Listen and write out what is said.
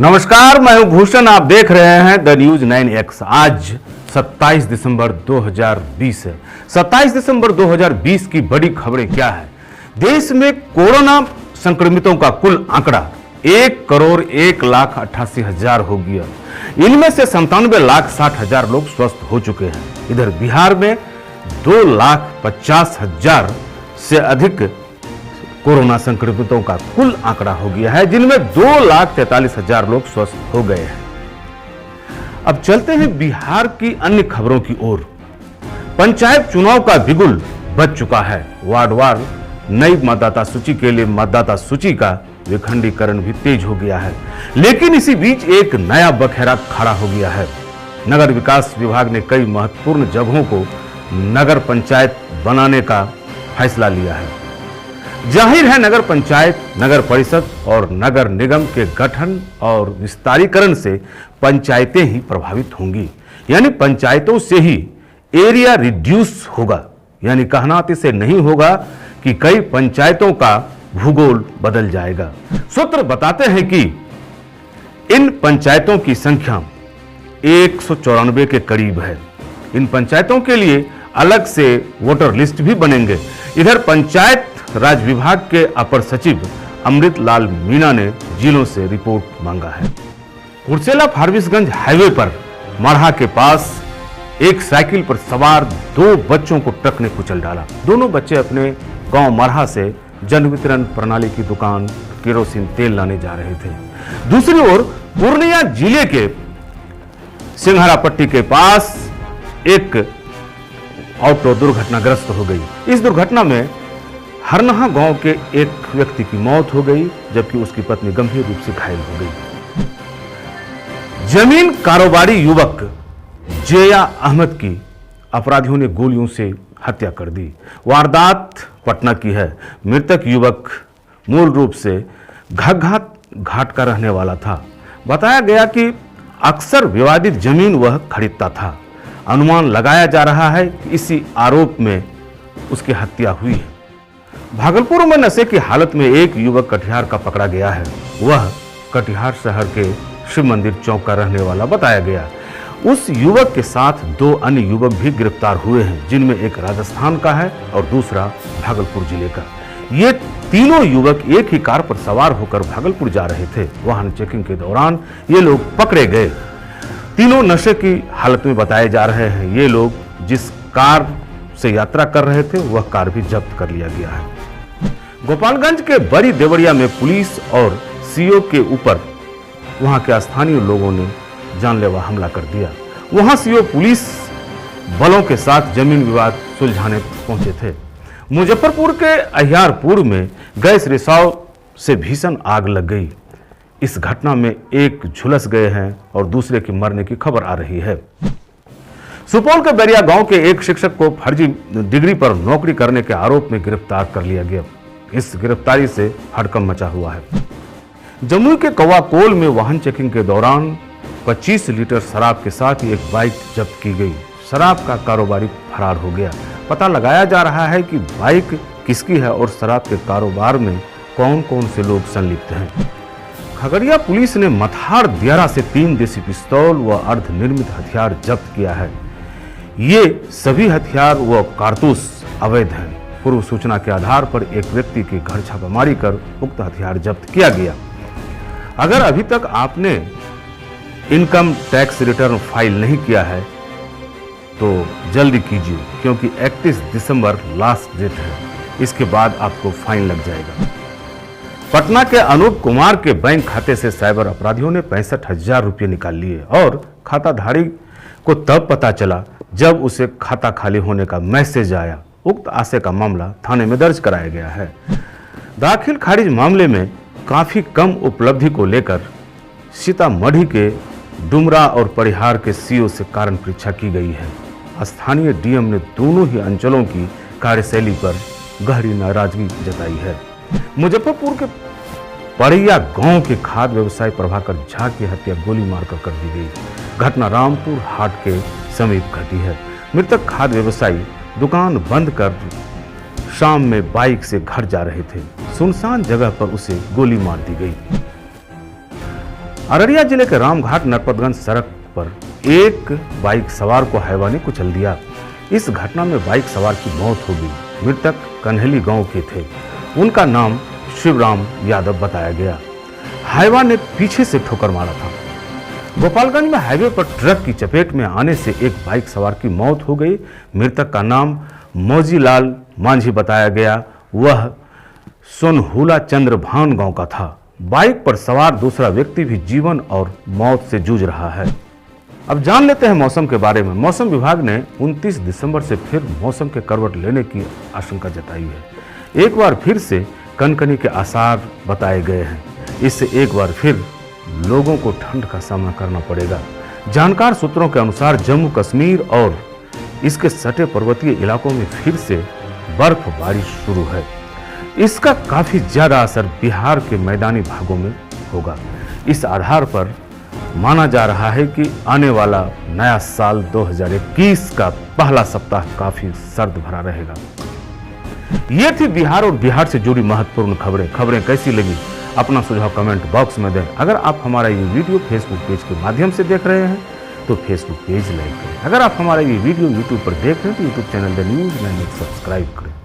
नमस्कार, मैं हूं भूषण। आप देख रहे हैं द न्यूज 9X। आज 27 दिसंबर 2020 है। 27 दिसंबर 2020 की बड़ी खबरें क्या है? देश में कोरोना संक्रमितों का कुल आंकड़ा 1,01,88,000 हो गया। इनमें से 97,60,000 लोग स्वस्थ हो चुके हैं। इधर बिहार में 2,50,000 से अधिक कोरोना संक्रमितों का कुल आंकड़ा हो गया है, जिनमें 2,43,000 लोग स्वस्थ हो गए हैं। अब चलते हैं बिहार की अन्य खबरों की ओर। पंचायत चुनाव का बिगुल बज चुका है। वार्डवार नई मतदाता सूची के लिए मतदाता सूची का विखंडीकरण भी तेज हो गया है, लेकिन इसी बीच एक नया बखेड़ा खड़ा हो गया है। नगर विकास विभाग ने कई महत्वपूर्ण जगहों को नगर पंचायत बनाने का फैसला लिया है। जाहिर है, नगर पंचायत, नगर परिषद और नगर निगम के गठन और विस्तारीकरण से पंचायतें ही प्रभावित होंगी। यानी पंचायतों से ही एरिया रिड्यूस होगा। यानी कहनाते से नहीं होगा कि कई पंचायतों का भूगोल बदल जाएगा। सूत्र बताते हैं कि इन पंचायतों की संख्या 194 के करीब है। इन पंचायतों के लिए अलग से वोटर लिस्ट भी बनेंगे। इधर पंचायत राज विभाग के अपर सचिव अमृत लाल मीणा ने जिलों से रिपोर्ट मांगा है। कुर्सेला फारबिसगंज हाईवे पर मरहा के पास एक साइकिल पर सवार 2 बच्चों को ट्रक ने कुचल डाला। दोनों बच्चे अपने गांव मरहा से जन वितरण प्रणाली की दुकान केरोसिन तेल लाने जा रहे थे। दूसरी ओर पूर्णिया जिले के सिंघारापट्टी के पास एक ऑटो दुर्घटनाग्रस्त हो गई। इस दुर्घटना में हरनहा गांव के एक व्यक्ति की मौत हो गई, जबकि उसकी पत्नी गंभीर रूप से घायल हो गई। जमीन कारोबारी युवक जेया अहमद की अपराधियों ने गोलियों से हत्या कर दी। वारदात पटना की है। मृतक युवक मूल रूप से घग्घा घाट का रहने वाला था। बताया गया कि अक्सर विवादित जमीन वह खरीदता था। अनुमान लगाया जा रहा है कि इसी आरोप में उसकी हत्या हुई है। भागलपुर में नशे की हालत में एक युवक कटिहार का पकड़ा गया है। वह कटिहार शहर के शिव मंदिर चौक का रहने वाला बताया गया। उस युवक के साथ 2 अन्य युवक भी गिरफ्तार हुए हैं, जिनमें एक राजस्थान का है और दूसरा भागलपुर जिले का। ये तीनों युवक एक ही कार पर सवार होकर भागलपुर जा रहे थे। वाहन चेकिंग के दौरान ये लोग पकड़े गए। तीनों नशे की हालत में बताए जा रहे हैं। ये लोग जिस कार से यात्रा कर रहे थे वह कार भी जब्त कर लिया गया है। गोपालगंज के बड़ी देवरिया में पुलिस और सीओ के ऊपर वहां के स्थानीय लोगों ने जानलेवा हमला कर दिया। वहां सीओ पुलिस बलों के साथ जमीन विवाद सुलझाने पहुंचे थे। मुजफ्फरपुर के अहियारपुर में गैस रिसाव से भीषण आग लग गई। इस घटना में एक झुलस गए हैं और दूसरे की मरने की खबर आ रही है। सुपौल के बैरिया गांव के एक शिक्षक को फर्जी डिग्री पर नौकरी करने के आरोप में गिरफ्तार कर लिया गया। इस गिरफ्तारी से हड़कंप मचा हुआ है। जमुई के कौवाकोल में वाहन चेकिंग के दौरान 25 लीटर शराब के साथ ही एक बाइक जब्त की गई। शराब का कारोबारी फरार हो गया। पता लगाया जा रहा है कि बाइक किसकी है और शराब के कारोबार में कौन कौन से लोग संलिप्त हैं। खगड़िया पुलिस ने मथार दियारा से 3 देसी पिस्तौल व अर्धनिर्मित हथियार जब्त किया है। ये सभी हथियार व कारतूस अवैध हैं। पूर्व सूचना के आधार पर एक व्यक्ति के घर छापामारी कर उक्त हथियार जब्त किया गया। अगर अभी तक आपने इनकम टैक्स रिटर्न फाइल नहीं किया है तो जल्दी कीजिए, क्योंकि 31 दिसंबर लास्ट डेट है। इसके बाद आपको फाइन लग जाएगा। पटना के अनूप कुमार के बैंक खाते से साइबर अपराधियों ने 65,000 रुपये निकाल लिए और खाताधारी को तब पता चला जब उसे खाता खाली होने का मैसेज आया। उक्त आशय का मामला थाने में दर्ज कराया गया है। दाखिल खारिज मामले में काफी कम उपलब्धि को लेकर सीतामढ़ी के डुमरा और परिहार के सीओ से कारण परीक्षा की गई है। स्थानीय डीएम ने दोनों ही अंचलों की कार्यशैली पर गहरी नाराजगी जताई है। मुजफ्फरपुर के पड़िया गांव के खाद्य व्यवसायी प्रभाकर झा की हत्या गोली मारकर कर दी गई। घटना रामपुर हाट के समीप घटी है। मृतक खाद्य व्यवसायी दुकान बंद कर शाम में बाइक से घर जा रहे थे। सुनसान जगह पर उसे गोली मार दी गई। अररिया जिले के रामघाट नरपतगंज सड़क पर एक बाइक सवार को हैवान ने कुचल दिया। इस घटना में बाइक सवार की मौत हो गई। मृतक कन्हैली गांव के थे। उनका नाम शिवराम यादव बताया गया। हैवान ने पीछे से ठोकर मारा था। गोपालगंज में हाईवे पर ट्रक की चपेट में आने से एक बाइक सवार की मौत हो गई। मृतक का नाम मौजीलाल मांझी बताया गया। वह सोनहुला चंद्रभान गांव का था। बाइक पर सवार दूसरा व्यक्ति भी जीवन और मौत से जूझ रहा है। अब जान लेते हैं मौसम के बारे में। मौसम विभाग ने 29 दिसंबर से फिर मौसम के करवट लेने की आशंका जताई है। एक बार फिर से कनकनी के आसार बताए गए हैं। इससे एक बार फिर लोगों को ठंड का सामना करना पड़ेगा। जानकार सूत्रों के अनुसार जम्मू कश्मीर और इसके सटे पर्वतीय इलाकों में फिर से बर्फबारी शुरू है। इसका काफी ज्यादा असर बिहार के मैदानी भागों में होगा। इस आधार पर माना जा रहा है कि आने वाला नया साल 2021 का पहला सप्ताह काफी सर्द भरा रहेगा। ये थी बिहार और बिहार से जुड़ी महत्वपूर्ण खबरें कैसी लगी अपना सुझाव कमेंट बॉक्स में दें। अगर आप हमारा ये वीडियो फेसबुक पेज के माध्यम से देख रहे हैं तो फेसबुक पेज लाइक करें। अगर आप हमारा ये वीडियो यूट्यूब पर देख रहे हैं तो YouTube channel the news 9 subscribe करें।